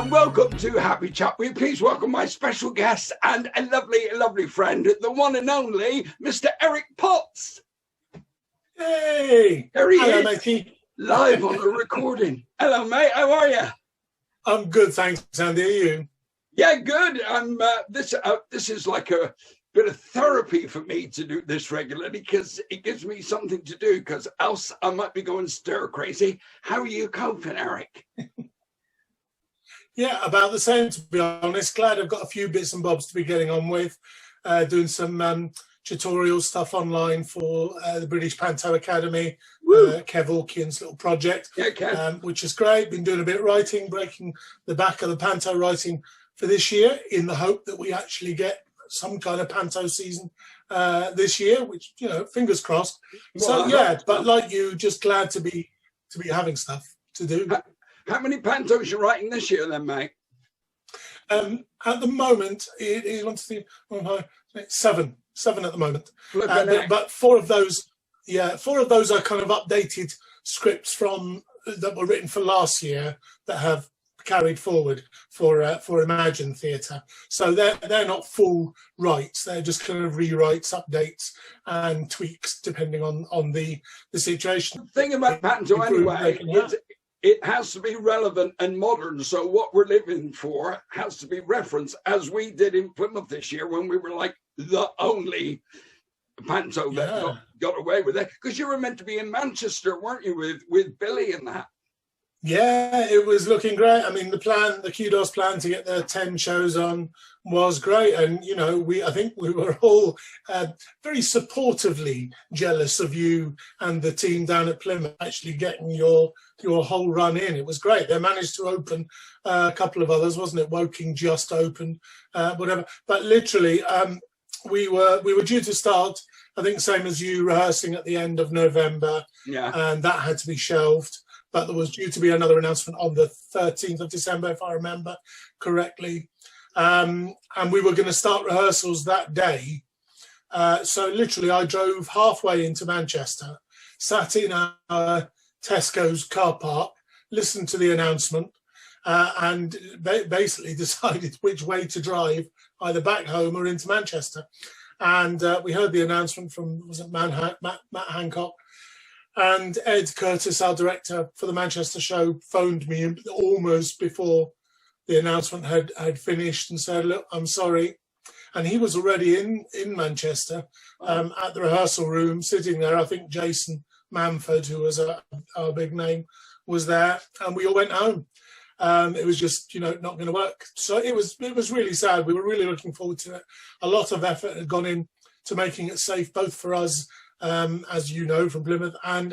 and welcome to Happy Chat. Will you please welcome my special guest and a lovely friend, the one and only Mr. Eric Potts. Hey! There he Hello, is, matey. live on the recording. Hello, mate. How are you? I'm good, thanks, Andy. Are you? Yeah, good. I'm. This is like a bit of therapy for me to do this regularly because it gives me something to do. Because else I might be going stir crazy. How are you coping, Eric? Yeah, about the same, to be honest. Glad I've got a few bits and bobs to be getting on with. Doing some tutorial stuff online for the British Panto Academy, Kev Orkian's little project, which is great. Been doing a bit of writing, breaking the back of the Panto writing for this year in the hope that we actually get some kind of Panto season this year, which, you know, fingers crossed. So, yeah, but like you, just glad to be having stuff to do. How many pantos you writing this year then, mate? At the moment, it wants to see, seven at the moment. But four of those are kind of updated scripts from that were written for last year that have carried forward for Imagine Theatre. So they're not full writes. They're just kind of rewrites, updates, and tweaks depending on the situation. The thing about panto anyway is it has to be relevant and modern. So what we're living for has to be referenced, as we did in Plymouth this year when we were like the only panto that got away with it. Because you were meant to be in Manchester, weren't you, with Billy and that? Yeah, it was looking great. I mean, the Kudos plan to get the 10 shows on was great. And, you know, I think we were all very supportively jealous of you and the team down at Plymouth actually getting your whole run in. It was great. They managed to open a couple of others, wasn't it? Woking just opened, whatever. But literally, we were due to start, I think, same as you, rehearsing at the end of November. Yeah. And that had to be shelved. But there was due to be another announcement on the 13th of December, if I remember correctly. And we were going to start rehearsals that day. So literally, I drove halfway into Manchester, sat in our Tesco's car park, listened to the announcement, and basically decided which way to drive, either back home or into Manchester. And we heard the announcement from, was it Matt Hancock? And Ed Curtis, our director for the Manchester show, phoned me almost before the announcement had finished and said, look, I'm sorry. And he was already in Manchester at the rehearsal room, sitting there. I think Jason Manford, who was our big name, was there. And we all went home. It was just, you know, not going to work. So it was really sad. We were really looking forward to it. A lot of effort had gone in to making it safe, both for us, as you know, from Plymouth, and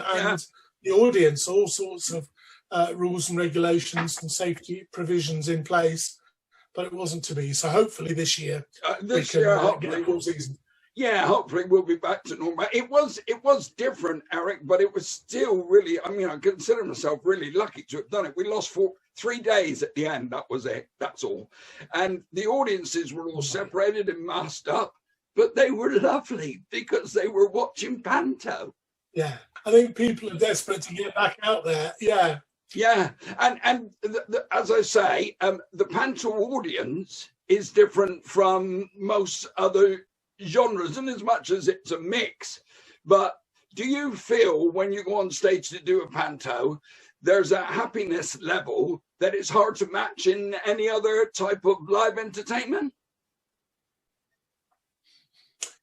the audience, all sorts of rules and regulations and safety provisions in place, but it wasn't to be. So hopefully this year, hopefully we'll season. Yeah, hopefully we'll be back to normal. It was different, Eric, but it was still really, I mean, I consider myself really lucky to have done it. We lost 3 days at the end. That was it. That's all. And the audiences were all separated and masked up. But they were lovely because they were watching Panto. Yeah, I think people are desperate to get back out there. Yeah. Yeah, and as I say, the Panto audience is different from most other genres, in as much as it's a mix. But do you feel when you go on stage to do a Panto, there's a happiness level that is hard to match in any other type of live entertainment?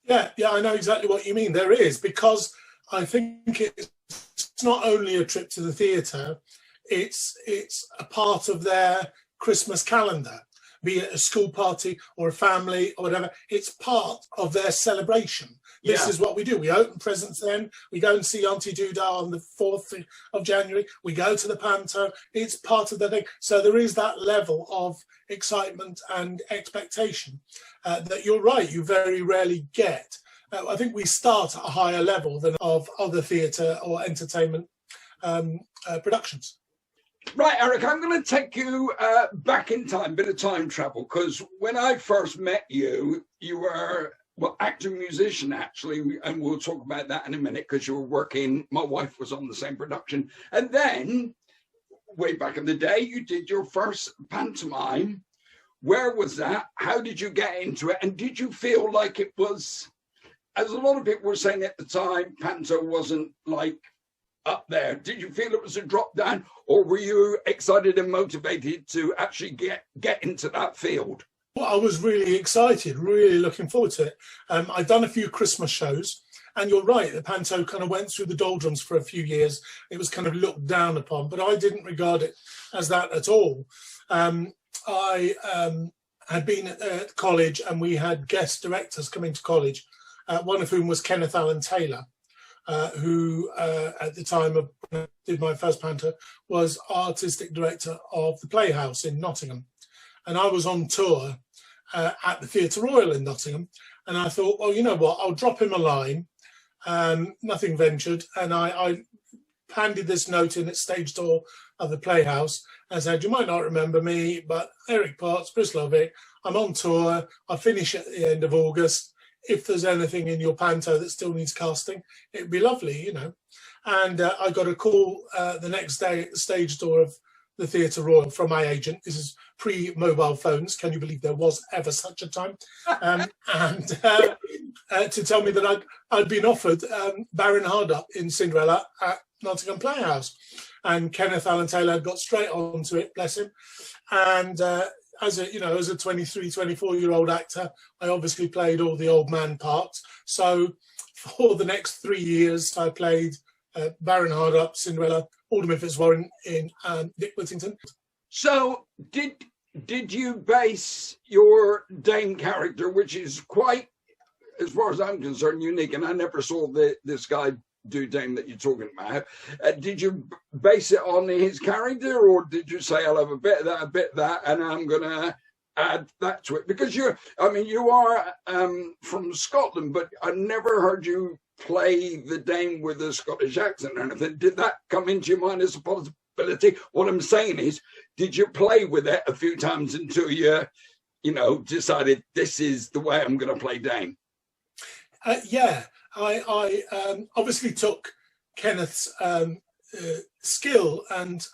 Yeah, I know exactly what you mean. There is, because I think it's not only a trip to the theatre, it's a part of their Christmas calendar, be it a school party or a family or whatever. It's part of their celebration. This is what we do. We open presents then. We go and see Auntie Doodah on the 4th of January. We go to the Panto. It's part of the thing. So there is that level of excitement and expectation that you're right, you very rarely get. I think we start at a higher level than of other theatre or entertainment productions. Right, Eric, I'm going to take you back in time, bit of time travel, because when I first met you, you were, well, actor, musician, actually, and we'll talk about that in a minute, because you were working, my wife was on the same production. And then way back in the day, you did your first pantomime. Where was that? How did you get into it? And did you feel like it was, as a lot of people were saying at the time, Panto wasn't like up there. Did you feel it was a drop down, or were you excited and motivated to actually get into that field? Well, I was really excited, really looking forward to it. I'd done a few Christmas shows, and you're right, the Panto kind of went through the doldrums for a few years. It was kind of looked down upon, but I didn't regard it as that at all. I had been at college, and we had guest directors coming to college, one of whom was Kenneth Allen Taylor, who at the time of when I did my first Panto was artistic director of the Playhouse in Nottingham. And I was on tour at the Theatre Royal in Nottingham. And I thought, well, you know what, I'll drop him a line, nothing ventured. And I handed this note in at stage door of the Playhouse and said, you might not remember me, but Eric Potts, Brislovic, I'm on tour. I finish at the end of August. If there's anything in your Panto that still needs casting, it'd be lovely, you know. And I got a call the next day at the stage door of the Theatre Royal from my agent. This is pre-mobile phones. Can you believe there was ever such a time? And to tell me that I'd been offered Baron Hardup in Cinderella at Nottingham Playhouse. And Kenneth Allen Taylor got straight onto it, bless him. And as a 23, 24-year-old actor, I obviously played all the old man parts. So for the next 3 years, I played Baron Hardup, Cinderella, Alderman Fitzwarren in Dick Whittington. So did you base your Dame character, which is quite, as far as I'm concerned, unique, and I never saw this guy do Dame that you're talking about. Did you base it on his character, or did you say, I'll have a bit of that, and I'm going to add that to it? Because you are from Scotland, but I never heard you play the Dame with a Scottish accent or anything. Did that come into your mind as a possibility? What I'm saying is, did you play with it a few times until you decided this is the way I'm going to play Dame? Yeah. I obviously took Kenneth's skill and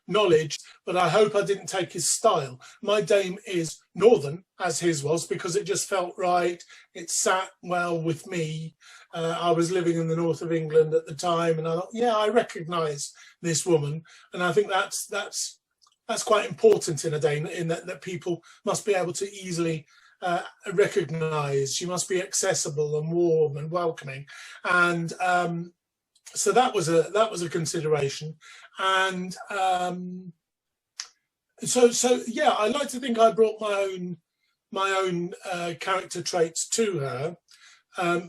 knowledge, but I hope I didn't take his style. My Dame is northern, as his was, because it just felt right. It sat well with me. I was living in the north of England at the time, and I thought, yeah, I recognise this woman, and I think that's quite important in a Dame, in that people must be able to easily recognise. She must be accessible and warm and welcoming, and so that was a consideration. And so yeah, I like to think I brought my own character traits to her,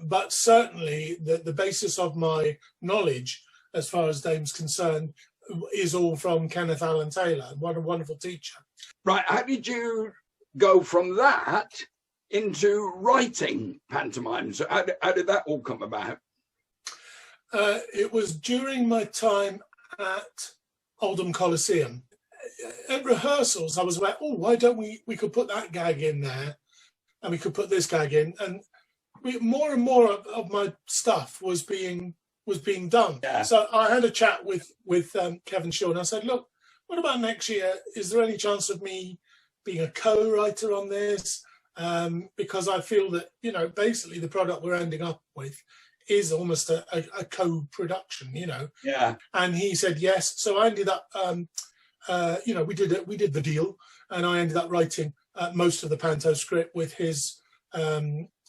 but certainly the basis of my knowledge as far as Dame's concerned is all from Kenneth Allen Taylor. What a wonderful teacher. Right, how did you go from that into writing pantomimes? How did that all come about? It was during my time at Oldham Coliseum. At rehearsals, I was like, oh, why don't we could put that gag in there, and we could put this gag in, and more and more of my stuff was being done. Yeah. So I had a chat with Kevin Shaw, and I said, look, what about next year? Is there any chance of me being a co-writer on this? Because I feel that, basically the product we're ending up with is almost a co-production, Yeah. And he said yes. So I ended up, we did the deal, and I ended up writing most of the Panto script with his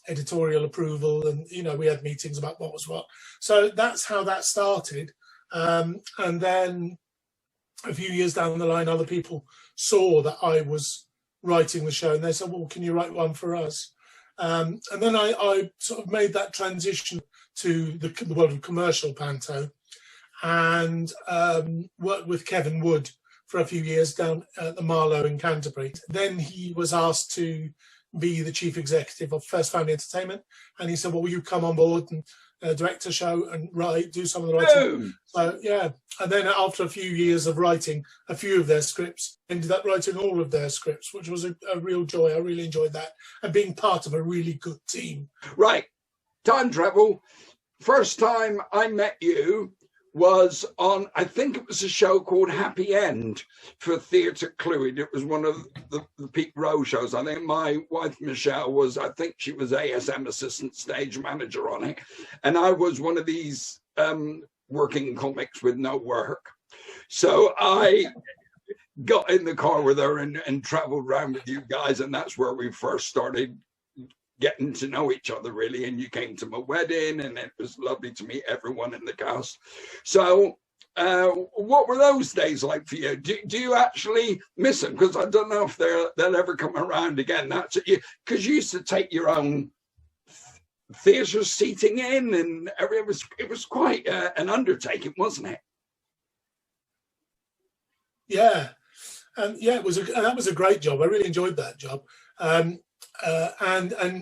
editorial approval, and we had meetings about what was what. So that's how that started. And then a few years down the line, other people saw that I was writing the show, and they said, well, can you write one for us? And then I sort of made that transition to the world of commercial Panto, and worked with Kevin Wood for a few years down at the Marlow in Canterbury. Then he was asked to be the chief executive of First Family Entertainment, and he said, well, will you come on board and direct a show and do some of the writing? So yeah, and then after a few years of writing a few of their scripts, ended up writing all of their scripts, which was a real joy. I really enjoyed that, and being part of a really good team. Right, time travel. First time I met you was on, I think it was a show called Happy End for Theatre Clwyd. It was one of the Peak Row shows. I think my wife, Michelle, was, I think she was ASM assistant stage manager on it. And I was one of these working comics with no work. So I got in the car with her and traveled around with you guys. And that's where we first started getting to know each other, really. And you came to my wedding, and it was lovely to meet everyone in the cast. So what were those days like for you? Do you actually miss them? Because I don't know if they'll ever come around again. That's it, because you used to take your own theatre seating in, and it was quite an undertaking, wasn't it? Yeah, yeah, that was a great job. I really enjoyed that job. And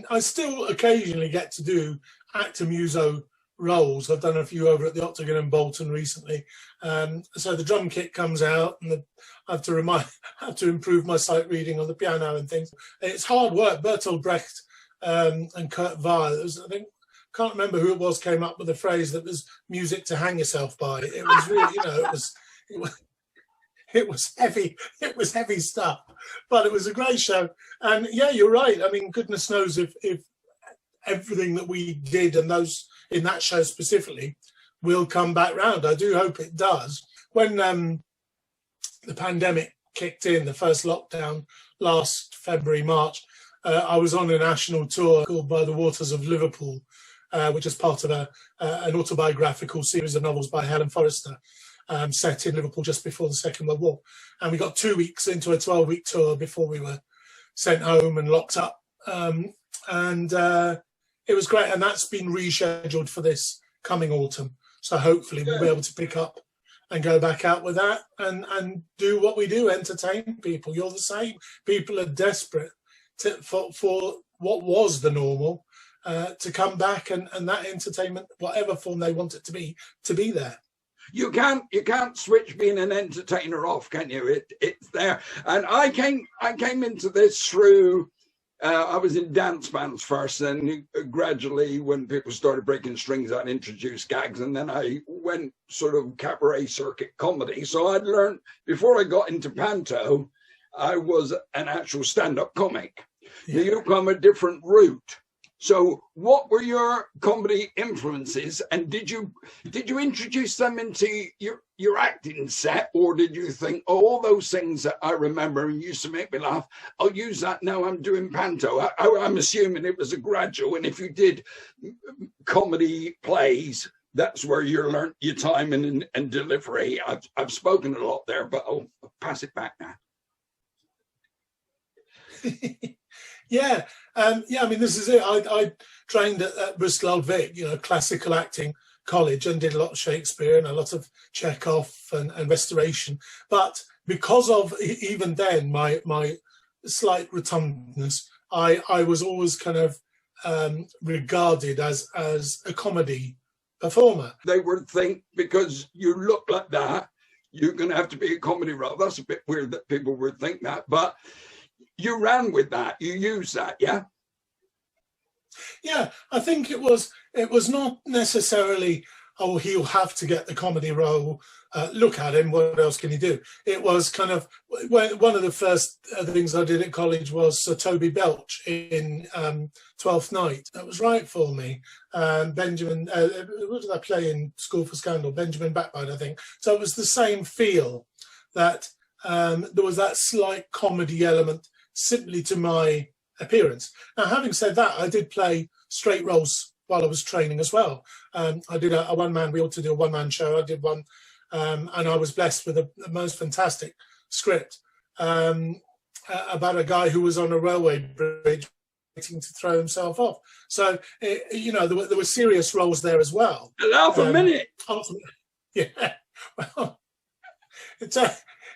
I still occasionally get to do actor muso roles. I've done a few over at the Octagon in Bolton recently. So the drum kit comes out, and I have to improve my sight reading on the piano and things. It's hard work. Bertolt Brecht and Kurt Weill, can't remember who it was, came up with a phrase that was music to hang yourself by. It was really, it was heavy. It was heavy stuff, but it was a great show. And yeah, you're right. I mean, goodness knows if everything that we did and those in that show specifically will come back round. I do hope it does. When the pandemic kicked in, the first lockdown last February, March, I was on a national tour called By the Waters of Liverpool, which is part of an autobiographical series of novels by Helen Forrester, set in Liverpool just before the Second World War. And we got 2 weeks into a 12-week tour before we were sent home and locked up. It was great. And that's been rescheduled for this coming autumn. So hopefully we'll be able to pick up and go back out with that and do what we do, entertain people. You're the same. People are desperate for what was the normal to come back, and that entertainment, whatever form they want it to be there. You can't switch being an entertainer off, can you? It's there. And I came into this through, I was in dance bands first, and gradually when people started breaking strings, I'd introduce gags, and then I went sort of cabaret circuit comedy. So I'd learned, before I got into panto, I was an actual stand-up comic. Yeah. You come a different route. So what were your comedy influences, and did you introduce them into your acting set, or did you think, oh, all those things that I remember and used to make me laugh, I'll use that now I'm doing panto? I'm assuming it was a gradual, and if you did comedy plays, that's where you learnt your timing and delivery. I've spoken a lot there, but I'll pass it back now. Yeah, I mean, this is it. I trained at Bristol Old Vic, classical acting college, and did a lot of Shakespeare and a lot of Chekhov and Restoration. But because of, even then, my slight rotundness, I was always kind of regarded as a comedy performer. They would think, because you look like that, you're going to have to be a comedy role. That's a bit weird that people would think that, but you ran with that. You used that, yeah? Yeah, I think it was not necessarily, oh, he'll have to get the comedy role. Look at him, what else can he do? It was kind of, one of the first things I did at college was Sir Toby Belch in Twelfth Night. That was right for me. Benjamin, what did I play in School for Scandal? Benjamin Backbite, I think. So it was the same feel, that there was that slight comedy element simply to my appearance. Now, having said that, I did play straight roles while I was training as well. I did a one-man, we ought to do a one-man show. I did one, and I was blessed with the most fantastic script about a guy who was on a railway bridge waiting to throw himself off. So, there were serious roles there as well. Half a minute. Yeah. Well,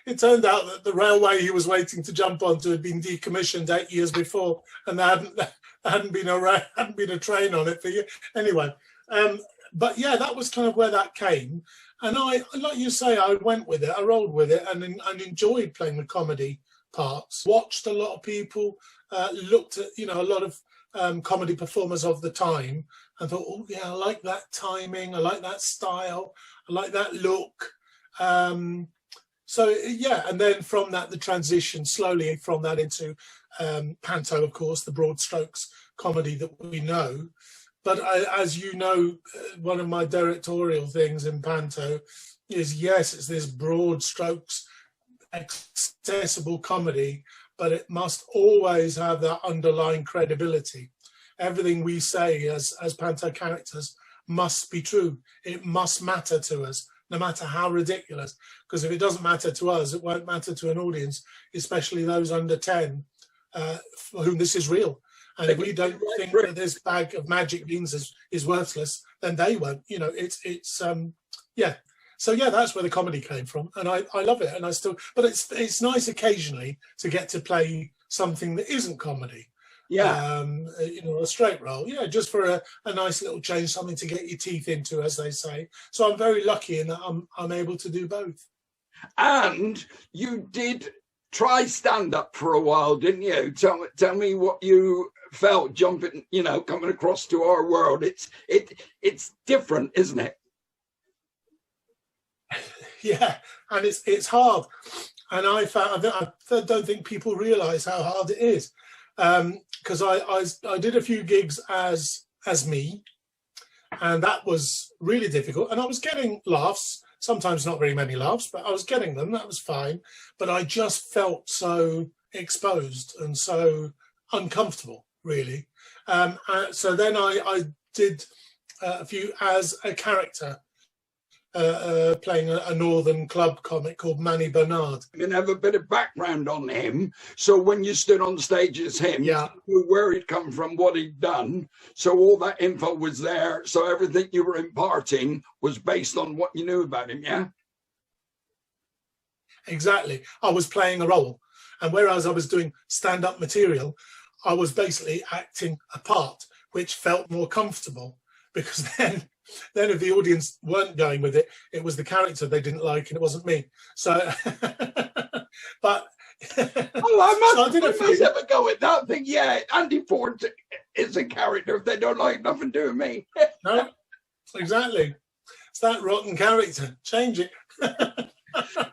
it turned out that the railway he was waiting to jump onto had been decommissioned 8 years before, and there hadn't been a train on it for you. Anyway, but yeah, that was kind of where that came. And I, like you say, I went with it, I rolled with it, and enjoyed playing the comedy parts. Watched a lot of people, looked at, you know, a lot of comedy performers of the time and thought, oh yeah, I like that timing, I like that style, I like that look. So yeah, and then from that, the transition slowly from that into panto, of course, the broad strokes comedy that we know. But as you know, one of my directorial things in panto is, yes, it's this broad strokes, accessible comedy, but it must always have that underlying credibility. Everything we say as panto characters must be true. It must matter to us, no matter how ridiculous. Because if it doesn't matter to us, it won't matter to an audience, especially those under 10, for whom this is real. And if we don't think that this bag of magic beans is worthless, then they won't. You know, yeah. So yeah, that's where the comedy came from, and I love it, and I still. But it's nice occasionally to get to play something that isn't comedy. Yeah. You know, a straight role. Yeah, just for a nice little change, something to get your teeth into, as they say. So I'm very lucky in that I'm able to do both. And you did try stand up for a while, didn't you? Tell me what you felt jumping, you know, coming across to our world. It's different, isn't it? Yeah, and it's hard, and I don't think people realise how hard it is, because I did a few gigs as me, and that was really difficult, and I was getting laughs. Sometimes not very many laughs, but I was getting them. That was fine. But I just felt so exposed and so uncomfortable, really. So then I did a few as a character, playing a northern club comic called Manny Bernard. You have a bit of background on him, so when you stood on stage as him, yeah, you knew where he'd come from, what he'd done, so all that info was there, so everything you were imparting was based on what you knew about him. Yeah, exactly. I was playing a role, and whereas I was doing stand-up material, I was basically acting a part, which felt more comfortable, because then if the audience weren't going with it, it was the character they didn't like, and it wasn't me. So, but I must ever go with that thing. Yeah, Andy Ford is a character. If they don't like, nothing to do with me. No, exactly. It's that rotten character. Change it.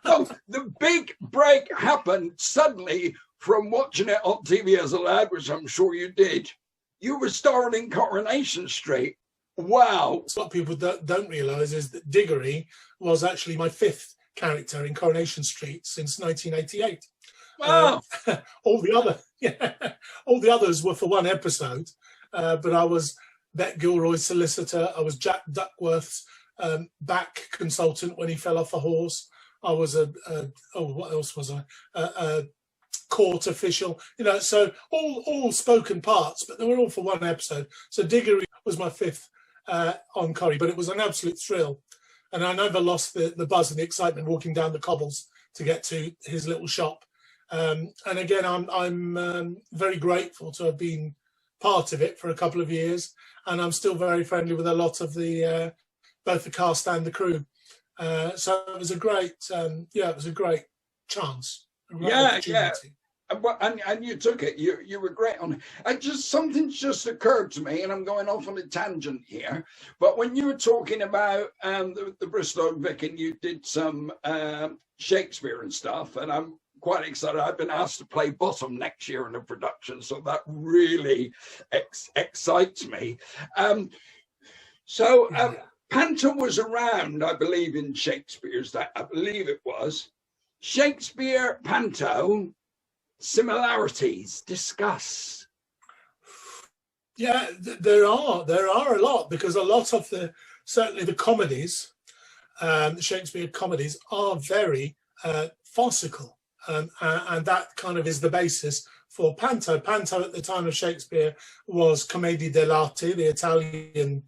So the big break happened suddenly from watching it on TV as a lad, which I'm sure you did. You were starring in Coronation Street. Wow. What people don't realise is that Diggory was actually my 5th character in Coronation Street since 1988. Wow. All the others were for one episode, but I was Bet Gilroy's solicitor. I was Jack Duckworth's back consultant when he fell off a horse. I was what else was I? A court official. You know, so all spoken parts, but they were all for one episode. So Diggory was my 5th. On Corrie, but it was an absolute thrill, and I never lost the buzz and the excitement walking down the cobbles to get to his little shop. And again, I'm very grateful to have been part of it for a couple of years, and I'm still very friendly with a lot of the both the cast and the crew. So it was a great, it was a great chance. Yeah. And you took it. You were great on it. And something's just occurred to me, and I'm going off on a tangent here. But when you were talking about the Bristol Vic, and you did some Shakespeare and stuff, and I'm quite excited. I've been asked to play Bottom next year in a production, so that really excites me. Panto was around, I believe, in Shakespeare's. I believe it was Shakespeare Panto. Similarities, discuss. Yeah, there are a lot, because a lot of certainly the comedies, the Shakespeare comedies, are very farcical, and that kind of is the basis for Panto. Panto at the time of Shakespeare was Commedia dell'arte, the Italian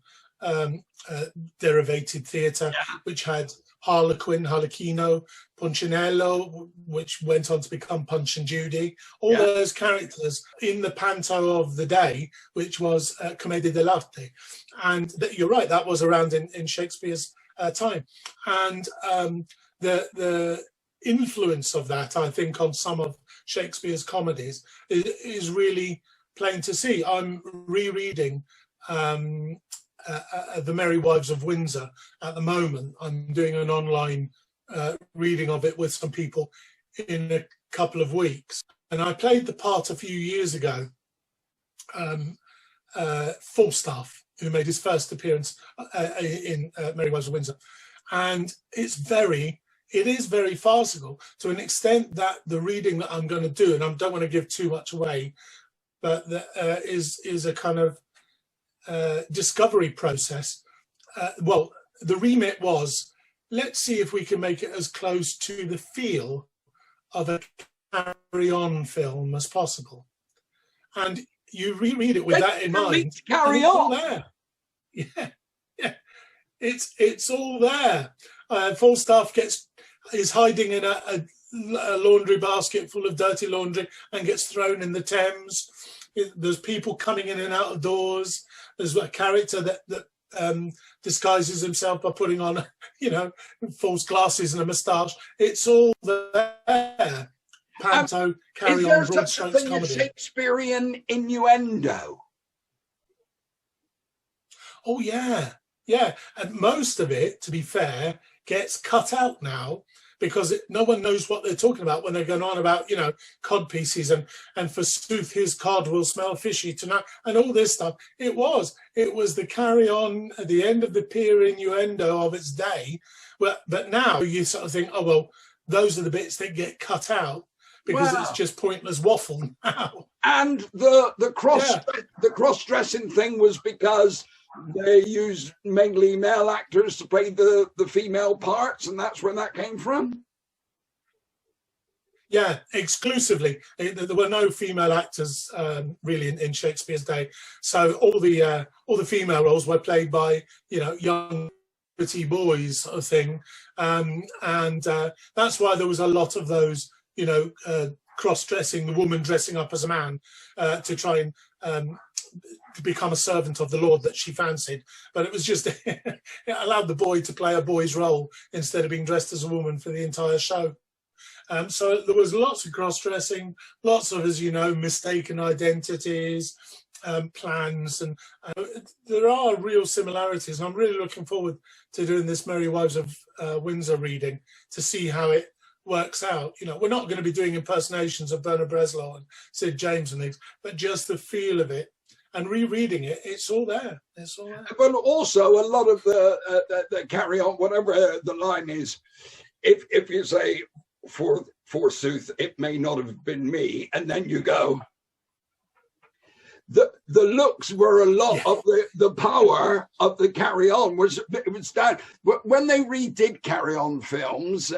derivated theatre, which had Harlequin, Harlequino, Punchinello, which went on to become Punch and Judy, all those characters in the panto of the day, which was Commedia dell'arte. And you're right, that was around in Shakespeare's time. And the influence of that, I think, on some of Shakespeare's comedies is really plain to see. I'm rereading The Merry Wives of Windsor at the moment. I'm doing an online reading of it with some people in a couple of weeks. And I played the part a few years ago, Falstaff, who made his first appearance in Merry Wives of Windsor. And it is very farcical to an extent that the reading that I'm going to do, and I don't want to give too much away, but is a kind of discovery process. Well, the remit was, let's see if we can make it as close to the feel of a carry-on film as possible. And you reread it with that in mind. Carry on. There. Yeah. It's all there. Falstaff is hiding in a laundry basket full of dirty laundry and gets thrown in the Thames. There's people coming in and out of doors. There's a character that disguises himself by putting on, false glasses and a moustache. It's all there. Panto, carry on, broad strokes comedy. Is there Shakespearean innuendo? Oh yeah. And most of it, to be fair, gets cut out now because no one knows what they're talking about when they're going on about, cod pieces and forsooth his cod will smell fishy tonight and all this stuff. It was the carry on at the end of the pier innuendo of its day. But now you sort of think, oh, well, those are the bits that get cut out because it's just pointless waffle now. And the cross-dressing thing was because they used mainly male actors to play the female parts, and that's where that came from. Yeah, exclusively. There were no female actors really in Shakespeare's day, so all the female roles were played by young pretty boys sort of thing, and that's why there was a lot of those cross-dressing, the woman dressing up as a man to try and to become a servant of the Lord that she fancied. But it was just, it allowed the boy to play a boy's role instead of being dressed as a woman for the entire show. So there was lots of cross-dressing, lots of, as you know, mistaken identities, plans, and there are real similarities. And I'm really looking forward to doing this Merry Wives of Windsor reading to see how it works out. We're not going to be doing impersonations of Bernard Breslau and Sid James and things, but just the feel of it and rereading it, it's all there. But also a lot of the carry on, whatever the line is, if you say, forsooth, it may not have been me, and then you go, the looks were a lot of the power of the carry on it was down. When they redid carry on films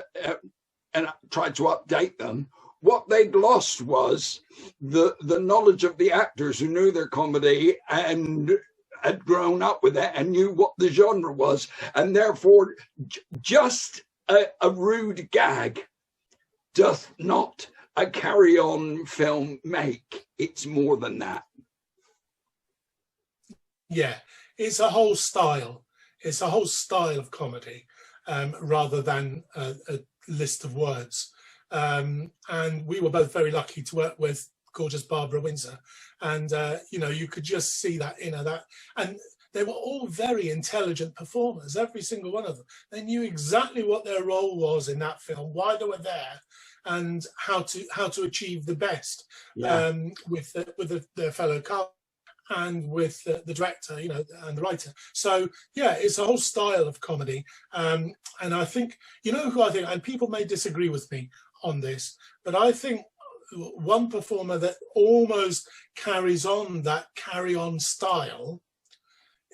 and tried to update them, what they'd lost was the knowledge of the actors who knew their comedy and had grown up with it and knew what the genre was, and therefore just a rude gag doth not a carry-on film make. It's more than that. Yeah, it's a whole style. It's a whole style of comedy rather than a list of words. And we were both very lucky to work with gorgeous Barbara Windsor. And, you could just see that, and they were all very intelligent performers, every single one of them. They knew exactly what their role was in that film, why they were there, and how to achieve the best with their fellow cast and with the director, and the writer. So, it's a whole style of comedy. And I think, who I think, and people may disagree with me on this, but I think one performer that almost carries on that carry-on style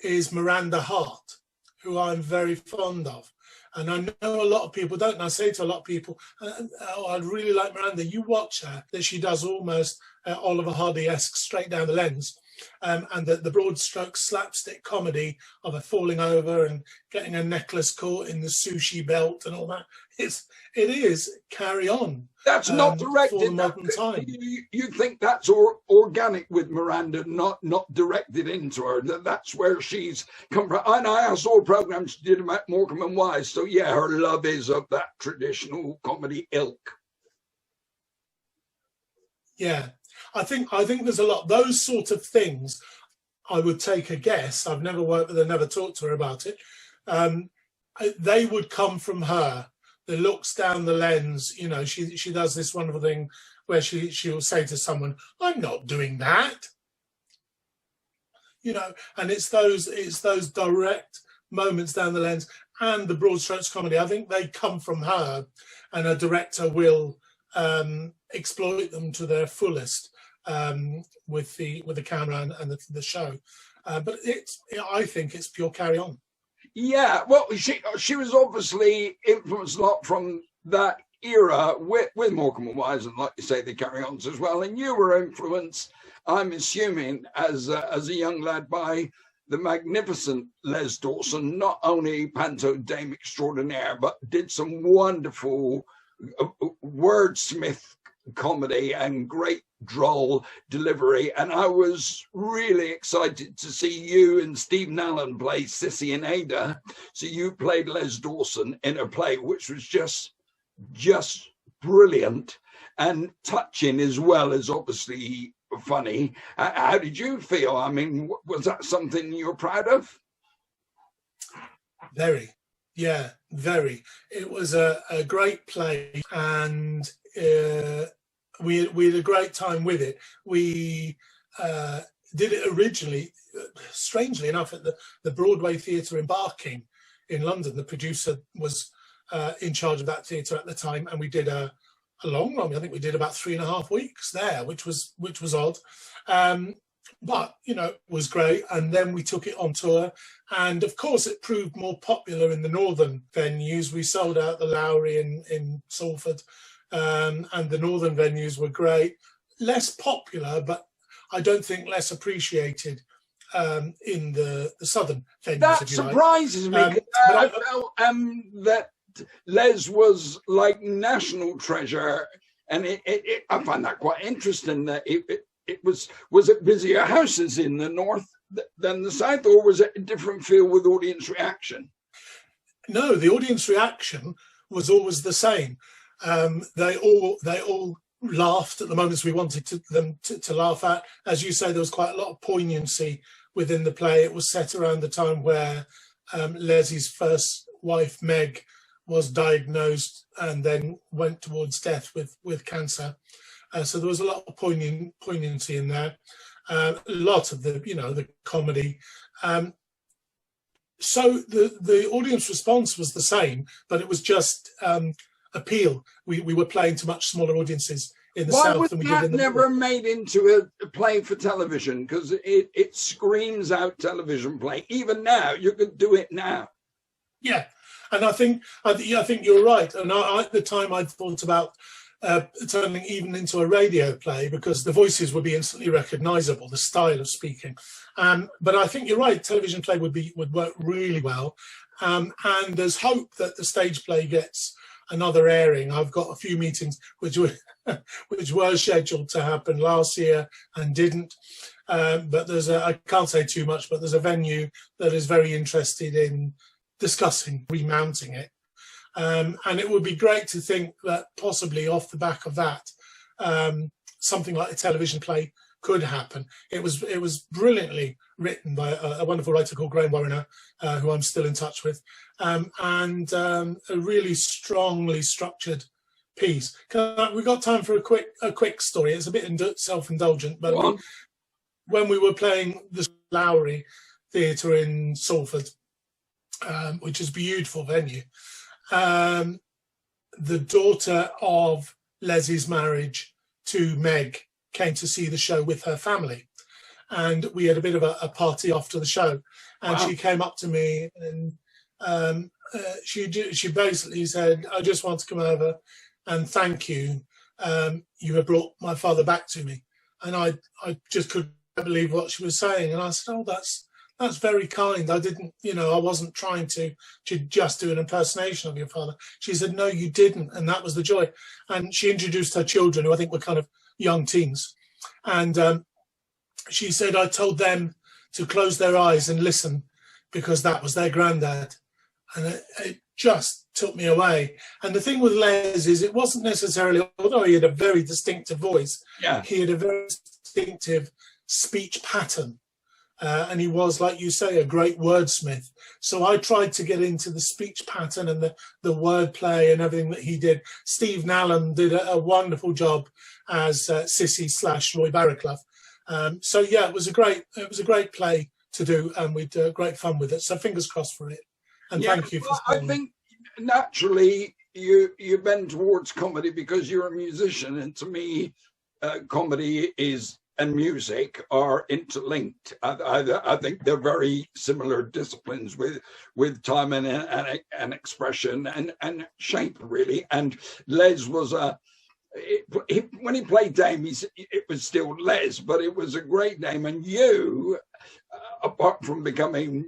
is Miranda Hart, who I'm very fond of. And I know a lot of people don't, and I say to a lot of people, I'd really like Miranda. You watch her, that she does almost Oliver Hardy-esque straight down the lens. And the broad stroke slapstick comedy of her falling over and getting a necklace caught in the sushi belt and all that. It is carry on. That's not directed. For the modern time. You think that's organic with Miranda, not directed into her. That's where she's come from. And I saw a program she did about Morecambe and Wise. So her love is of that traditional comedy ilk. Yeah, I think there's a lot, those sort of things. I would take a guess. I've never worked with her, never talked to her about it. They would come from her. The looks down the lens, you know, she does this wonderful thing where she'll say to someone, "I'm not doing that," you know, and it's those direct moments down the lens and the broad strokes comedy. I think they come from her, and a director will exploit them to their fullest with the camera and the show. But I think it's pure carry on. Yeah, well, she was obviously influenced a lot from that era with Morecambe and Wise, and like you say, the carry-ons as well. And you were influenced, I'm assuming, as a young lad by the magnificent Les Dawson, not only Panto Dame extraordinaire, but did some wonderful wordsmith comedy and great droll delivery. And I was really excited to see you and Stephen Allen play Sissy and Ada. So you played Les Dawson in a play which was just brilliant and touching, as well as obviously funny. How did you feel? I mean, was that something you're proud of? Very, yeah, very. It was a great play, and we had a great time with it. We did it originally, strangely enough, at the Broadway Theatre in Barking in London. The producer was in charge of that theatre at the time, and we did a long run. I think we did about 3.5 weeks there, which was odd. But, you know, it was great. And then we took it on tour. And of course, it proved more popular in the northern venues. We sold out the Lowry in Salford, and the northern venues were great. Less popular, but I don't think less appreciated in the southern venues. That surprises me. I felt that Les was like national treasure, and I find that quite interesting. That it was it busier houses in the north than the south, or was it a different feel with audience reaction? No, the audience reaction was always the same. They all laughed at the moments we wanted them to laugh at. As you say, there was quite a lot of poignancy within the play. It was set around the time where Leslie's first wife, Meg, was diagnosed and then went towards death with cancer. So there was a lot of poignancy in there. A lot of the comedy. So the audience response was the same, but it was just appeal. We were playing to much smaller audiences in the south than we did in the north. Why was that never made into a play for television? Because it screams out television play. Even now, you could do it now. Yeah, and I think you're right. And at the time, I thought about turning even into a radio play, because the voices would be instantly recognisable, the style of speaking. But I think you're right. Television play would work really well, and there's hope that the stage play gets another airing. I've got a few meetings which were scheduled to happen last year and didn't. But I can't say too much, but there's a venue that is very interested in discussing remounting it. And it would be great to think that possibly off the back of that, something like a television play could happen. It was brilliantly written by a wonderful writer called Graham Warriner, who I'm still in touch with, and a really strongly structured piece. We've got time for a quick story. It's a bit self-indulgent, but when we were playing the Lowry Theatre in Salford, which is a beautiful venue, the daughter of Leslie's marriage to Meg came to see the show with her family, and we had a bit of a party after the show, and She came up to me and she basically said, "I just want to come over and thank you. You have brought my father back to me." And I just couldn't believe what she was saying, and I said, "Oh, that's very kind. I didn't, I wasn't trying to just do an impersonation of your father." She said, "No, you didn't." And that was the joy. And she introduced her children, who I think were kind of young teens. And she said, "I told them to close their eyes and listen, because that was their granddad." and it just took me away. And the thing with Les is it wasn't necessarily, although he had a very distinctive voice, he had a very distinctive speech pattern. And he was, like you say, a great wordsmith. So I tried to get into the speech pattern and the wordplay and everything that he did. Steve Nallon did a wonderful job as Sissy/Roy Barraclough. So yeah, it was a great play to do, and we had great fun with it. So fingers crossed for it. And thank you for I think naturally you bend towards comedy because you're a musician, and to me, comedy and music are interlinked. I think they're very similar disciplines with time and expression and shape, really. And Les was when he played Dame, it was still Les, but it was a great name. And you, apart from becoming,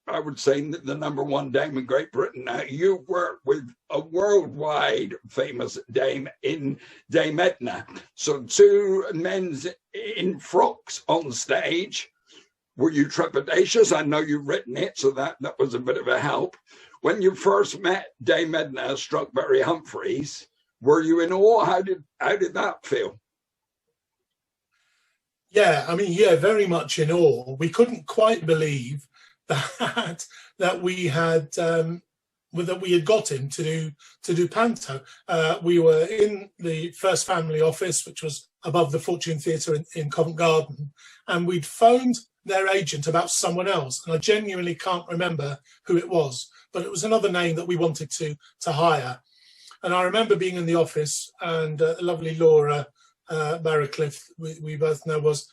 I would say, the #1 Dame in Great Britain, now you work with a worldwide famous Dame in Dame Edna. So 2 men in frocks on stage. Were you trepidatious? I know you've written it, so that was a bit of a help. When you first met Dame Edna Struckberry Humphreys, were you in awe? How did that feel? Yeah, I mean, very much in awe. We couldn't quite believe that we had got him to do panto. We were in the First Family office, which was above the Fortune Theatre in Covent Garden, and we'd phoned their agent about someone else, and I genuinely can't remember who it was, but it was another name that we wanted to hire. And I remember being in the office, and lovely Laura Barraclough, we both know, was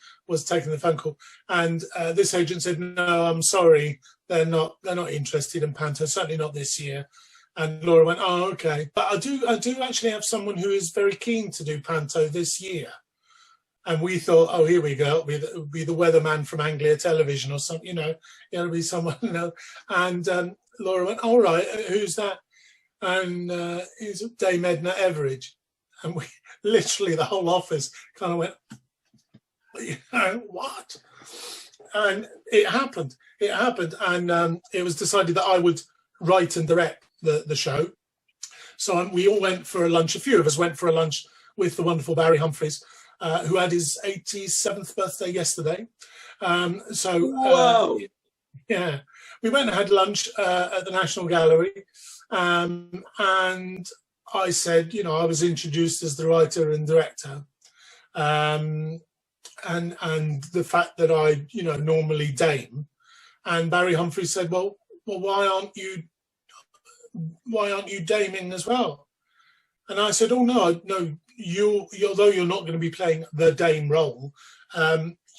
taking the phone call, and this agent said, "No, I'm sorry, they're not interested in panto, certainly not this year." And Laura went, "Oh, okay, but I do actually have someone who is very keen to do panto this year." And we thought, "Oh, here we go, it'll be the weatherman from Anglia Television or something, it'll be someone, And Laura went, "All right, who's that?" And it's Dame Edna Everage. And we literally, the whole office kind of went, what? And it happened. And it was decided that I would write and direct the show. So we all went for a lunch. A few of us went for a lunch with the wonderful Barry Humphreys, who had his 87th birthday yesterday. Wow. Yeah, we went and had lunch at the National Gallery. And I said, I was introduced as the writer and director, and the fact that I, normally Dame. And Barry Humphries said, well, why aren't you Daming as well? And I said, oh no, you, although you're not going to be playing the Dame role,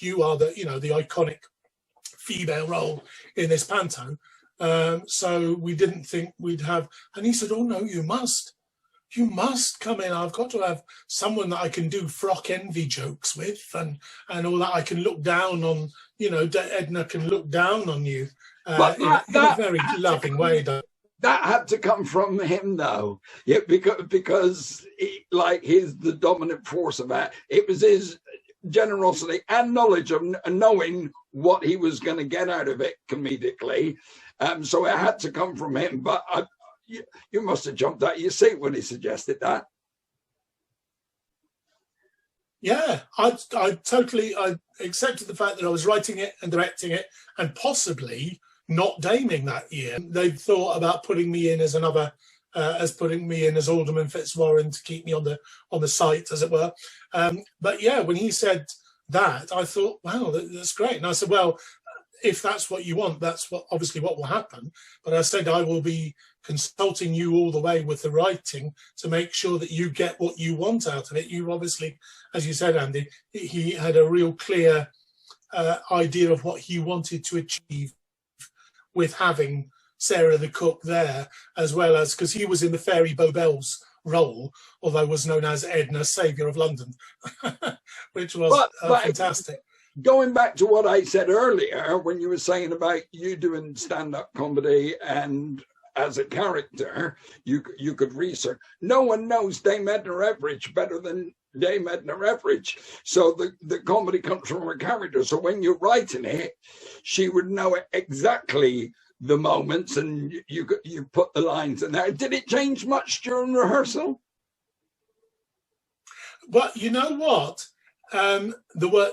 you are the iconic female role in this panto. So we didn't think we'd have, and he said, oh no, you must come in. I've got to have someone that I can do frock envy jokes with and all that. I can look down on, Edna can look down on you in a very loving way. That had to come from him, though, yeah, because he's the dominant force of that. It was his generosity and knowledge of knowing what he was going to get out of it comedically. So it had to come from him. But you must have jumped out of your seat when he suggested that. Yeah, I totally accepted the fact that I was writing it and directing it and possibly not Daming that year. They thought about putting me in as Alderman Fitzwarren to keep me on the site, as it were. But yeah, when he said that, I thought, wow, that's great. And I said, well, if that's what you want, that's obviously what will happen. But I said, I will be consulting you all the way with the writing to make sure that you get what you want out of it. You obviously, as you said, Andy, he had a real clear idea of what he wanted to achieve with having Sarah the cook there, as well as, because he was in the Fairy Bobel's role, although was known as Edna, Saviour of London, which was fantastic. Going back to what I said earlier, when you were saying about you doing stand-up comedy and as a character, you could research. No one knows Dame Edna Everage better than Dame Edna Everage. So the comedy comes from her character. So when you're writing it, she would know exactly the moments, and you put the lines in there. Did it change much during rehearsal? But you know what? There were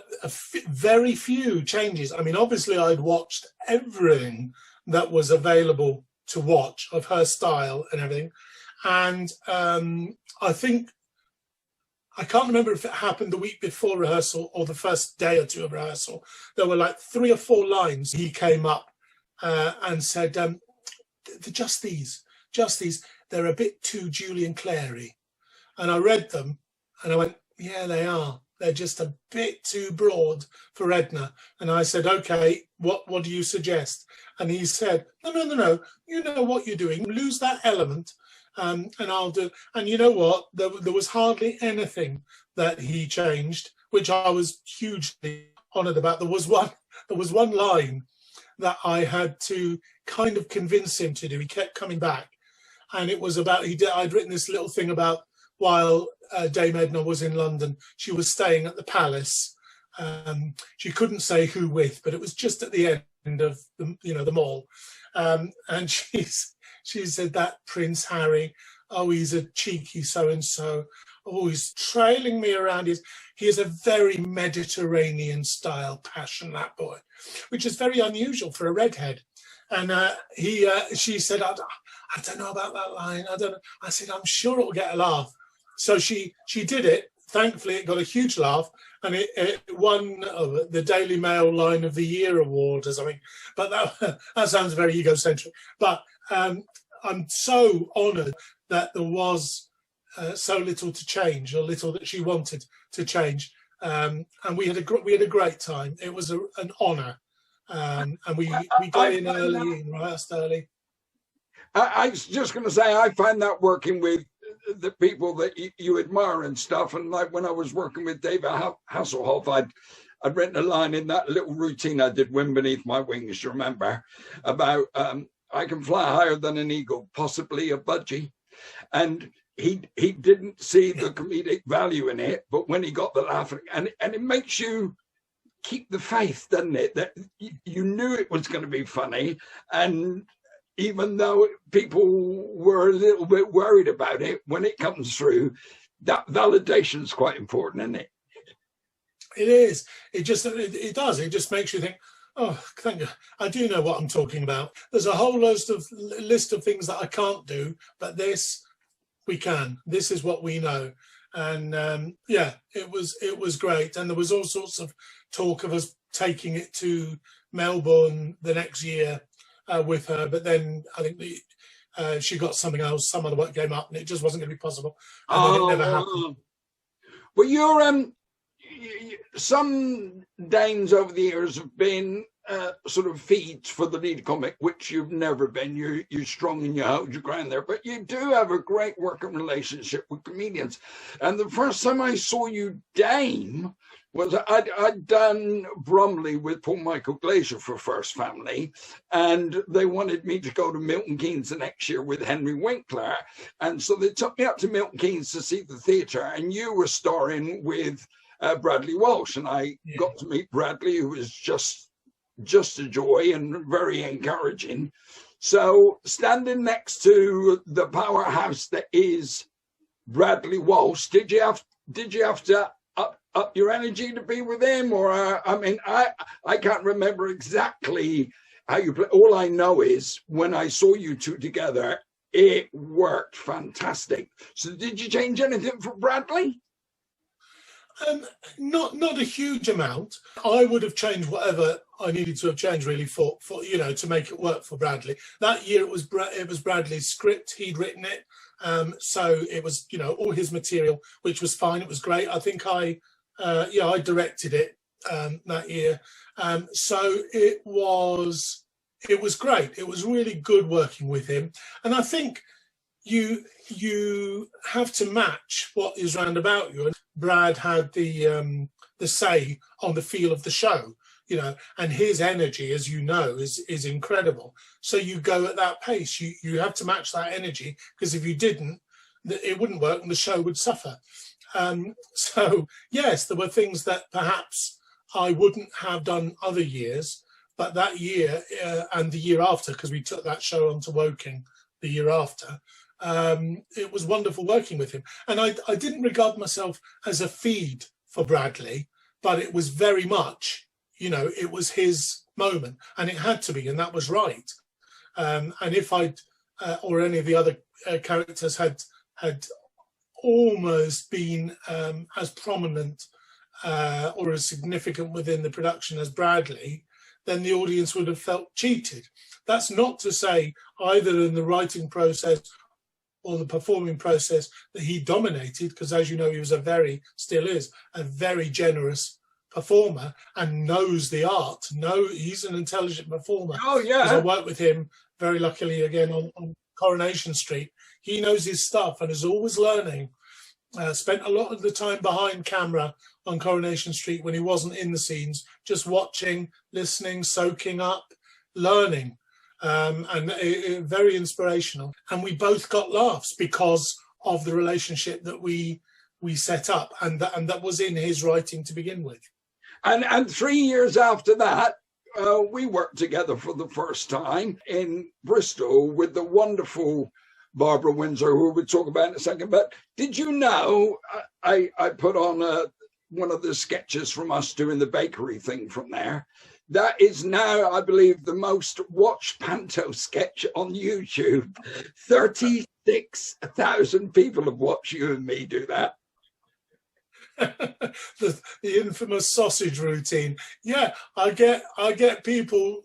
very few changes. I mean, obviously, I'd watched everything that was available to watch of her style and everything. And I think, I can't remember if it happened the week before rehearsal or the first day or two of rehearsal. There were like 3 or 4 lines. He came up and said, just these, they're a bit too Julian Clary. And I read them and I went, yeah, they are. They're just a bit too broad for Edna. And I said, okay, what do you suggest? And he said, no, you know what you're doing. Lose that element and I'll do. And you know what? There was hardly anything that he changed, which I was hugely honoured about. There was one line that I had to kind of convince him to do. He kept coming back. And it was about, I'd written this little thing about while Dame Edna was in London, she was staying at the palace. She couldn't say who with, but it was just at the end of the mall. And she said that Prince Harry, oh, he's a cheeky so-and-so. Oh, he's trailing me around. He is a very Mediterranean style passion, that boy, which is very unusual for a redhead. And she said, I don't know about that line. I don't know. I said, I'm sure it'll get a laugh. So she did it. Thankfully, it got a huge laugh, and it won the Daily Mail Line of the Year award or something. But that sounds very egocentric. But I'm so honoured that there was so little to change, or little that she wanted to change. And we had a great time. It was an honour, and we got in early and rehearsed early. I was just going to say, I find that working with the people that you admire and stuff, and like when I was working with David Hasselhoff, I'd written a line in that little routine I did, Wind Beneath My Wings, you remember, about I can fly higher than an eagle, possibly a budgie. And he didn't see the comedic value in it, but when he got the laughing, and it makes you keep the faith, doesn't it, that you knew it was going to be funny. And even though people were a little bit worried about it, when it comes through, that validation is quite important, isn't it? It is. It does. It just makes you think, oh, thank you. I do know what I'm talking about. There's a whole list of things that I can't do, but this we can. This is what we know. And yeah, it was great. And there was all sorts of talk of us taking it to Melbourne the next year. With her, but then I think she got something else, some other work came up, and it just wasn't going to be possible. And then it never happened. Well, you're some dames over the years have been sort of feeds for the lead comic, which you've never been. You're strong and you hold your ground there, but you do have a great working relationship with comedians. And the first time I saw you dame was I'd done Bromley with Paul Michael Glaser for First Family, and they wanted me to go to Milton Keynes the next year with Henry Winkler. And so they took me up to Milton Keynes to see the theatre, and you were starring with Bradley Walsh, and I got to meet Bradley, who was just a joy and very encouraging. So standing next to the powerhouse that is Bradley Walsh, did you have to up your energy to be with him? Or I mean, I can't remember exactly how you play. All I know is when I saw you two together, it worked fantastic. So did you change anything for Bradley? Not a huge amount. I would have changed whatever I needed to have changed, really, for to make it work for Bradley. That year it was Bradley's script. He'd written it, so it was all his material, which was fine. It was great. I think I directed it that year, so it was great. It was really good working with him, and I think you have to match what is round about you. And Brad had the say on the feel of the show, and his energy, as you know, is incredible. So you go at that pace. You have to match that energy, because if you didn't, it wouldn't work and the show would suffer. So yes, there were things that perhaps I wouldn't have done other years, But that year and the year after, because we took that show on to Woking the year after, it was wonderful working with him. And I didn't regard myself as a feed for Bradley, but it was very much, you know, it was his moment, and it had to be, and that was right. And if I'd or any of the other characters had almost been as prominent or as significant within the production as Bradley, then the audience would have felt cheated. That's not to say either in the writing process or the performing process that he dominated, because as you know, he was still is a very generous performer and knows the art. No, he's an intelligent performer. Oh, yeah. Because I worked with him very luckily again on Coronation Street. He knows his stuff and is always learning. Spent a lot of the time behind camera on Coronation Street when he wasn't in the scenes, just watching, listening, soaking up, learning, and very inspirational. And we both got laughs because of the relationship that we set up, and that was in his writing to begin with. And 3 years after that, we worked together for the first time in Bristol with the wonderful Barbara Windsor, who we'll talk about in a second. But did you know, I put on one of the sketches from us doing the bakery thing from there. That is now, I believe, the most watched panto sketch on YouTube. 36,000 people have watched you and me do that. the infamous sausage routine. Yeah, I get people,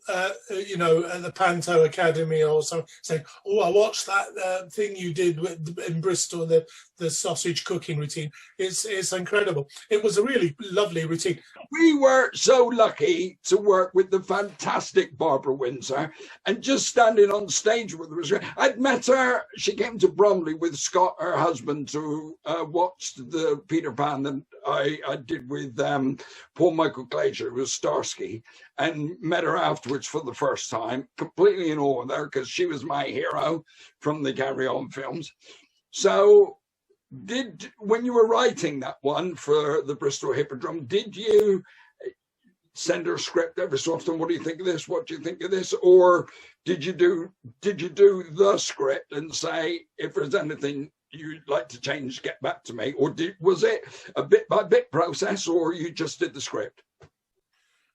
you know, at the Panto Academy or something saying, "Oh, I watched that thing you did in Bristol, the sausage cooking routine. It's incredible. It was a really lovely routine." We were so lucky to work with the fantastic Barbara Windsor, and just standing on stage with her. I'd met her. She came to Bromley with Scott, her husband, to watch the Peter Pan that I did with Paul Michael Glaser, who was Starsky, and met her afterwards for the first time, completely in awe of her because she was my hero from the Carry On films. So when you were writing that one for the Bristol Hippodrome, did you send her a script every so often? What do you think of this? What do you think of this? Or did you do the script and say, if there's anything you'd like to change, get back to me? Or was it a bit by bit process, or you just did the script?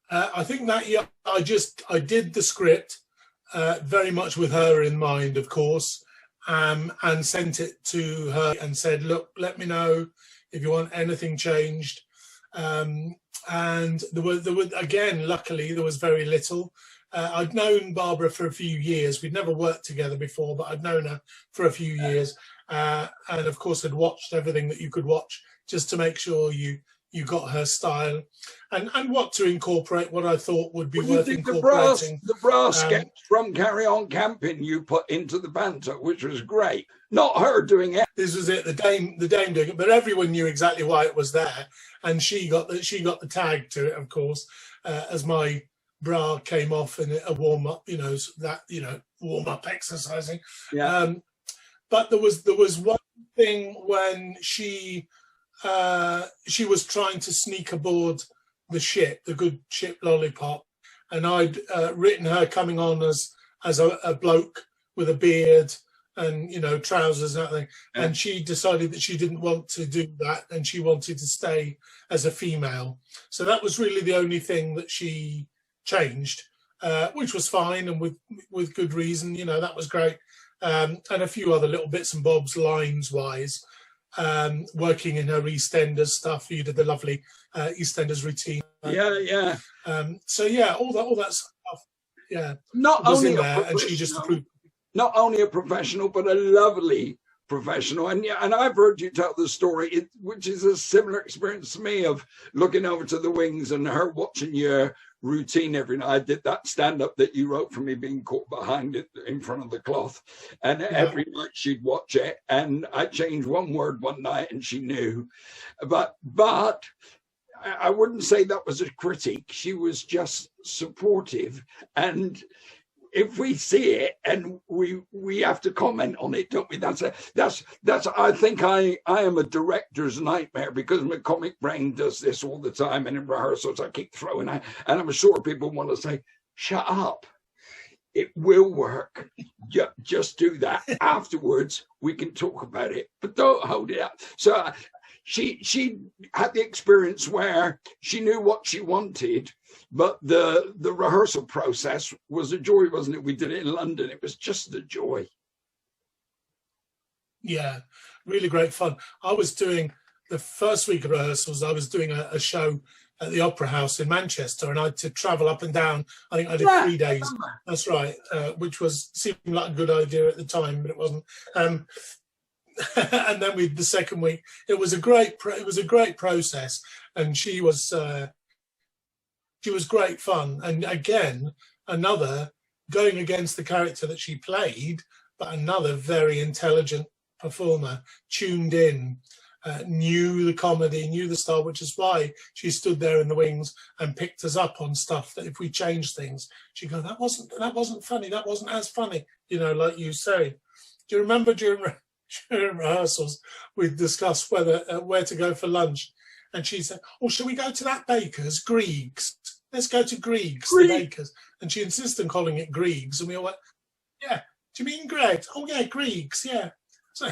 I think that, yeah, I did the script very much with her in mind, of course, and sent it to her and said, look, let me know if you want anything changed. And there were again, luckily, there was very little. I'd known Barbara for a few years. We'd never worked together before, but I'd known her for a few years. And of course, had watched everything that you could watch just to make sure you got her style and what to incorporate, what I thought would be worth incorporating. The brass sketch from Carry On Camping you put into the Panto, which was great. Not her doing it. This was it, the Dame doing it, but everyone knew exactly why it was there, and she got the tag to it, of course, as my bra came off in a warm up, warm up exercising. Yeah. But there was one thing when she was trying to sneak aboard the ship, the good ship Lollipop, and I'd written her coming on as a bloke with a beard and trousers and everything, and she decided that she didn't want to do that and she wanted to stay as a female. So that was really the only thing that she changed, which was fine and with good reason. That was great. And a few other little bits and bobs lines wise, working in her EastEnders stuff. You did the lovely EastEnders routine. Yeah. So yeah, all that stuff. Yeah, not was only in there, and she just approved. Not only a professional, but a lovely professional. And I've heard you tell the story, which is a similar experience to me, of looking over to the wings and her watching your routine every night. I did that stand-up that you wrote for me, being caught behind it in front of the cloth, and every night she'd watch it, and I changed one word one night and she knew. But I wouldn't say that was a critique. She was just supportive, and if we see it and we have to comment on it, don't we? That's I think I am a director's nightmare, because my comic brain does this all the time, and in rehearsals I keep throwing out, and I'm sure people want to say, shut up. It will work. Just do that. Afterwards, we can talk about it, but don't hold it up. So she had the experience where she knew what she wanted, but the rehearsal process was a joy, wasn't it? We did it in London. It was just a joy. Yeah, really great fun. I was doing the first week of rehearsals. I was doing a show at the Opera House in Manchester, and I had to travel up and down. I think I did 3 days. That's right, which seemed like a good idea at the time, but it wasn't. And then the second week, it was a great process, and she was great fun. And again, another going against the character that she played, but another very intelligent performer, tuned in. Knew the comedy, knew the style, which is why she stood there in the wings and picked us up on stuff that if we changed things, she'd go, that wasn't funny, that wasn't as funny, like you say. Do you remember during rehearsals, we'd discuss where to go for lunch, and she said, oh, shall we go to that baker's, Grieg's? Let's go to Grieg's, the baker's. And she insisted on calling it Grieg's, and we all went, yeah, do you mean Greg? Oh yeah, Grieg's, yeah. So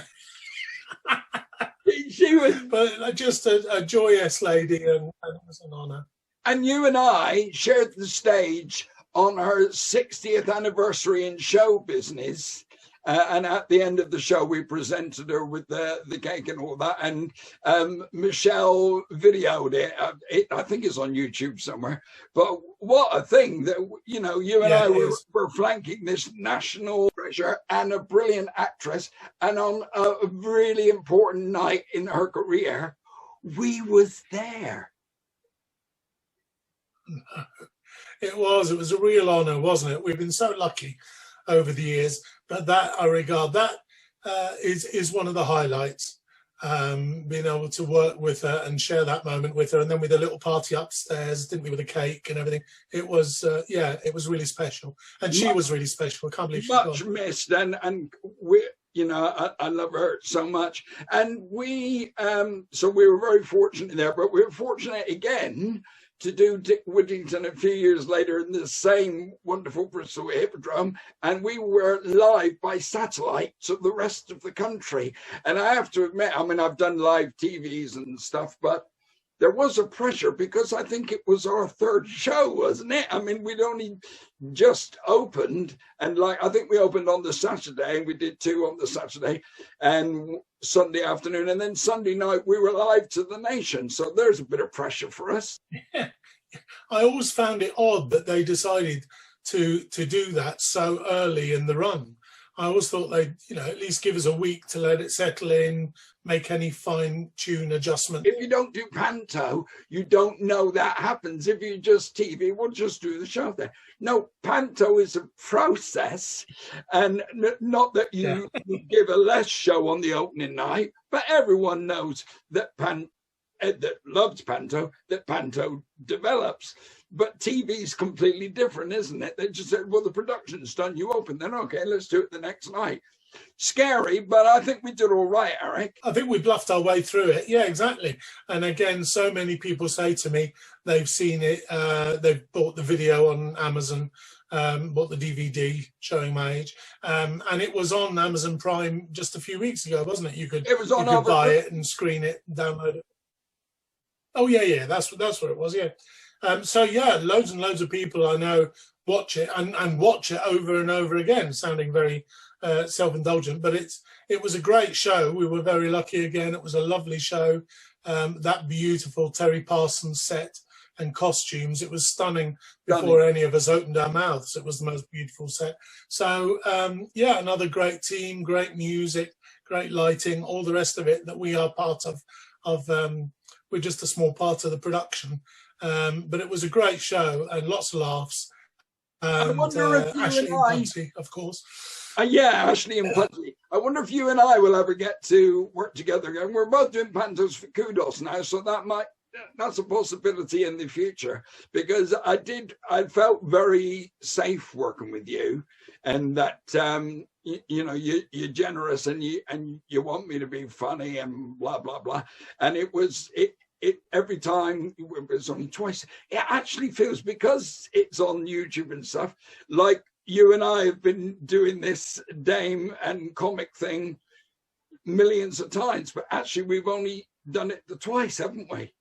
she was, but just a joyous lady, and it was an honour. And you and I shared the stage on her 60th anniversary in show business. And at the end of the show, we presented her with the cake and all that. And Michelle videoed it. I think it's on YouTube somewhere. But what a thing that, you and I were flanking this national treasure and a brilliant actress. And on a really important night in her career, we was there. It was a real honour, wasn't it? We've been so lucky over the years. But that I regard that is one of the highlights, being able to work with her and share that moment with her, and then with a little party upstairs, didn't we, with a cake and everything. It was it was really special, and she was really special. I can't believe she's much gone. Missed, and we, I love her so much, and we so we were very fortunate there, but we were fortunate again to do Dick Whittington a few years later in the same wonderful Bristol Hippodrome, and we were live by satellite to the rest of the country. And I have to admit, I've done live TVs and stuff, but there was a pressure because I think it was our third show, wasn't it? We'd only just opened, and I think we opened on the Saturday, and we did 2 on the Saturday and Sunday afternoon, and then Sunday night we were live to the nation. So there's a bit of pressure for us. Yeah. I always found it odd that they decided to do that so early in the run. I always thought they'd, at least give us a week to let it settle in, make any fine-tune adjustment. If you don't do Panto, you don't know that happens. If you just TV, we'll just do the show there. No, Panto is a process, and not that you give a less show on the opening night, but everyone knows that that loves Panto, that Panto develops. But TV's completely different, isn't it? They just said, well, the production's done, you open, then okay, let's do it the next night. Scary, but I think we did all right, Eric. I think we bluffed our way through it. Yeah, exactly. And again, so many people say to me they've seen it, they've bought the video on Amazon, bought the DVD, showing my age, and it was on Amazon Prime just a few weeks ago, wasn't it? You could buy it and screen it, download it. Oh yeah, that's what it was. Yeah. Loads and loads of people I know watch it and watch it over and over again, sounding very self-indulgent, but it was a great show. We were very lucky again. It was a lovely show. That beautiful Terry Parsons set and costumes, it was stunning before any of us opened our mouths. It was the most beautiful set. So another great team, great music, great lighting, all the rest of it that we are part of. We're just a small part of the production. But it was a great show and lots of laughs. I wonder if Ashley and Punsey, of course. Ashley and Punsey. I wonder if you and I will ever get to work together again. We're both doing Pantos for Kudos now, so that's a possibility in the future, because I felt very safe working with you, and that you're generous and you want me to be funny and blah blah blah, and every time it's only twice, it actually feels, because it's on YouTube and stuff, like you and I have been doing this Dame and comic thing millions of times, but actually we've only done it twice, haven't we?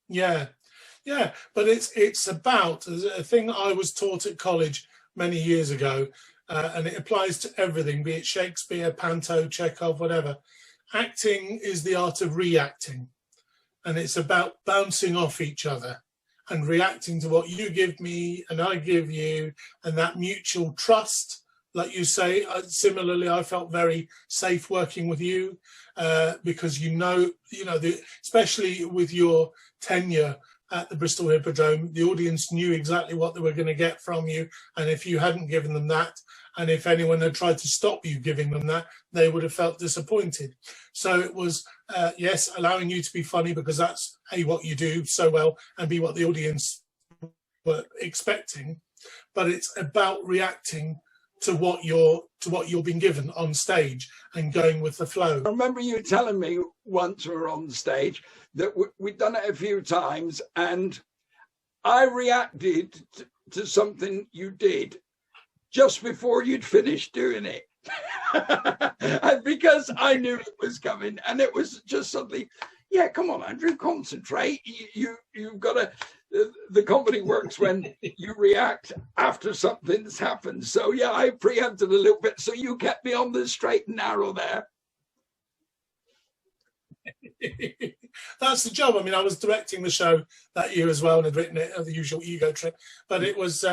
Yeah, but it's about a thing I was taught at college many years ago, and it applies to everything, be it Shakespeare, Panto, Chekhov, whatever. Acting is the art of reacting, and it's about bouncing off each other and reacting to what you give me and I give you, and that mutual trust. Like you say, similarly, I felt very safe working with you, because especially with your tenure at the Bristol Hippodrome, the audience knew exactly what they were going to get from you, and if you hadn't given them that, and if anyone had tried to stop you giving them that, they would have felt disappointed. So it was, yes, allowing you to be funny, because that's A, what you do so well, and B, what the audience were expecting. But it's about reacting to what you're being given on stage and going with the flow. I remember you telling me once we were on the stage that we'd done it a few times, and I reacted to something you did just before you'd finished doing it. And because I knew it was coming, and it was just something, yeah, come on, Andrew, concentrate. You've got to, the comedy works when you react after something's happened. So yeah, I preempted a little bit, so you kept me on the straight and narrow there. That's the job. I mean, I was directing the show that year as well, and had written it, the usual ego trip, but it was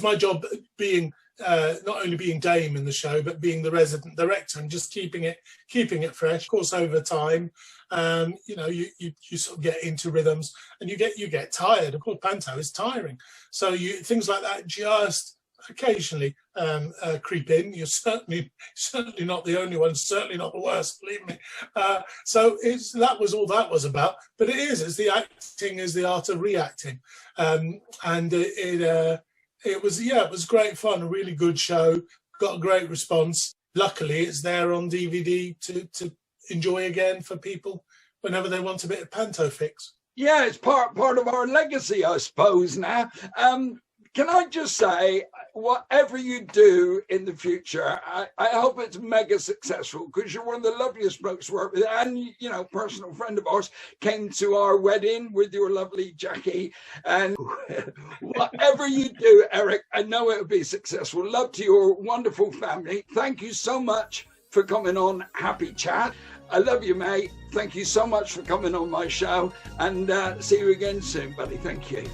my job being not only being Dame in the show, but being the resident director and just keeping it fresh. Of course, over time, you sort of get into rhythms, and you get tired. Of course, Panto is tiring, so things like that just occasionally creep in. You're certainly not the only one, certainly not the worst, believe me. So that was all that was about. But it's the acting is the art of reacting, and it was great fun, a really good show, got a great response. Luckily, it's there on DVD to enjoy again for people whenever they want a bit of Panto fix. Yeah, it's part of our legacy, I suppose, now. Can I just say, whatever you do in the future, I hope it's mega successful, because you're one of the loveliest blokes to work with, and, personal friend of ours, came to our wedding with your lovely Jackie, and whatever you do, Eric, I know it'll be successful. Love to your wonderful family. Thank you so much for coming on Happy Chat. I love you, mate. Thank you so much for coming on my show, and see you again soon, buddy. Thank you.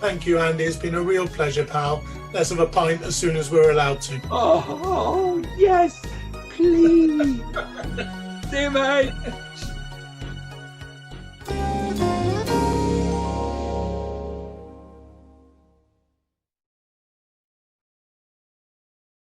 Thank you, Andy. It's been a real pleasure, pal. Let's have a pint as soon as we're allowed to. Oh yes, please. See you, mate.